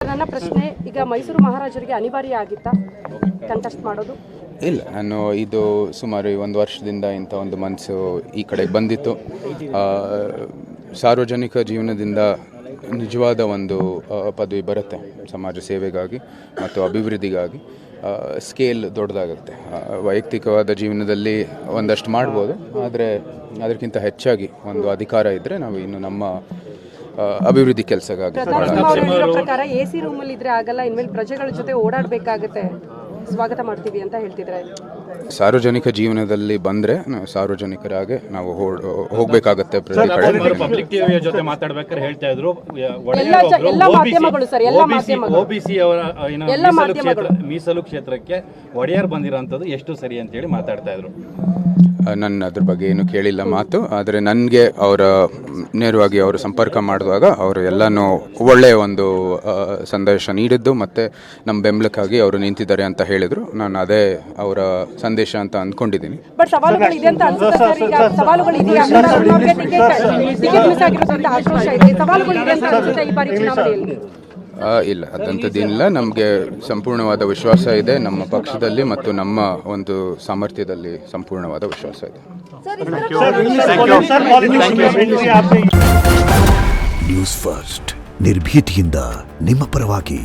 ನನ್ನ ಪ್ರಶ್ನೆ, ಈಗ ಮೈಸೂರು ಮಹಾರಾಜರಿಗೆ ಅನಿವಾರ್ಯ ಆಗಿತ್ತಾ ಕಂಟೆಸ್ಟ್ ಮಾಡೋದು? ಇಲ್ಲ, ನಾನು ಇದು ಸುಮಾರು 1 ವರ್ಷದಿಂದ ಇಂಥ ಒಂದು ಮನಸ್ಸು ಈ ಕಡೆಗೆ ಬಂದಿತ್ತು. ಸಾರ್ವಜನಿಕ ಜೀವನದಿಂದ ನಿಜವಾದ ಒಂದು ಪದವಿ ಬರುತ್ತೆ ಸಮಾಜ ಸೇವೆಗಾಗಿ ಮತ್ತು ಅಭಿವೃದ್ಧಿಗಾಗಿ. ಸ್ಕೇಲ್ ದೊಡ್ಡದಾಗುತ್ತೆ. ವೈಯಕ್ತಿಕವಾದ ಜೀವನದಲ್ಲಿ ಒಂದಷ್ಟು ಮಾಡ್ಬೋದು, ಆದರೆ ಅದಕ್ಕಿಂತ ಹೆಚ್ಚಾಗಿ ಒಂದು ಅಧಿಕಾರ ಇದ್ದರೆ ನಾವು ಇನ್ನು ನಮ್ಮ ಅಭಿವೃದ್ಧಿ ಕೆಲಸಕ್ಕಾಗಿ ಪ್ರಕಾರ AC ರೂಮಲ್ಲಿ ಇದ್ರೆ ಆಗಲ್ಲ, ಇನ್ಮೇಲೆ ಪ್ರಜೆಗಳ ಜೊತೆ ಓಡಾಡಬೇಕಾಗುತ್ತೆ, ಸ್ವಾಗತ ಮಾಡ್ತೀವಿ ಅಂತ ಹೇಳ್ತಿದ್ರೆ. ಸಾರ್ವಜನಿಕ ಜೀವನದಲ್ಲಿ ಬಂದರೆ ಸಾರ್ವಜನಿಕರಾಗೆ ನಾವು ಹೋಗಬೇಕಾಗತ್ತೆ. ಪ್ರತಿ ಕಡೆ ಪಬ್ಲಿಕ್ ಟಿವಿಯ ಜೊತೆ ಮಾತಾಡ್ಬೇಕಾದ್ರೆ ಹೇಳ್ತಾ ಇದ್ರು, OBC ಅವರ ಮೀಸಲು ಕ್ಷೇತ್ರಕ್ಕೆ ಒಡೆಯರ್ ಬಂದಿರೋಂಥದ್ದು ಎಷ್ಟು ಸರಿ ಅಂತೇಳಿ ಮಾತಾಡ್ತಾ ಇದ್ರು. ನನ್ನ ಅದ್ರ ಬಗ್ಗೆ ಏನು ಕೇಳಿಲ್ಲ ಮಾತು, ಆದರೆ ನನಗೆ ಅವರ ನೇರವಾಗಿ ಅವರು ಸಂಪರ್ಕ ಮಾಡಿದಾಗ ಅವರು ಎಲ್ಲನೂ ಒಳ್ಳೆಯ ಒಂದು ಸಂದೇಶ ನೀಡಿದ್ದು ಮತ್ತು ನಮ್ಮ ಬೆಂಬಲಕ್ಕಾಗಿ ಅವರು ನಿಂತಿದ್ದಾರೆ ಅಂತ ಹೇಳಿದರು. ನಾನು ಅದೇ ಅವರ ಸಂದೇಶ ಅಂತ ಅಂದ್ಕೊಂಡಿದ್ದೀನಿ. ಬಟ್ ಸವಾಲುಗಳಿದೆ ಅಂತ ಅನ್ಸುತ್ತೆ ಸರ್, ಈಗ ಸವಾಲುಗಳಿದೆಯಾ? ಸವಾಲುಗಳಿದೆ ಅಂತ ಅನ್ಸುತ್ತೆ ಈ ಬಾರಿ ಚುನಾವಣೆಯಲ್ಲಿ? ಇಲ್ಲ, ಅದಂಥದ್ದೇನಿಲ್ಲ. ನಮಗೆ ಸಂಪೂರ್ಣವಾದ ವಿಶ್ವಾಸ ಇದೆ ನಮ್ಮ ಪಕ್ಷದಲ್ಲಿ ಮತ್ತು ನಮ್ಮ ಒಂದು ಸಾಮರ್ಥ್ಯದಲ್ಲಿ ಸಂಪೂರ್ಣವಾದ ವಿಶ್ವಾಸ ಇದೆ. ನ್ಯೂಸ್ ಫಸ್ಟ್, ನಿರ್ಭೀತಿಯಿಂದ ನಿಮ್ಮ ಪರವಾಗಿ.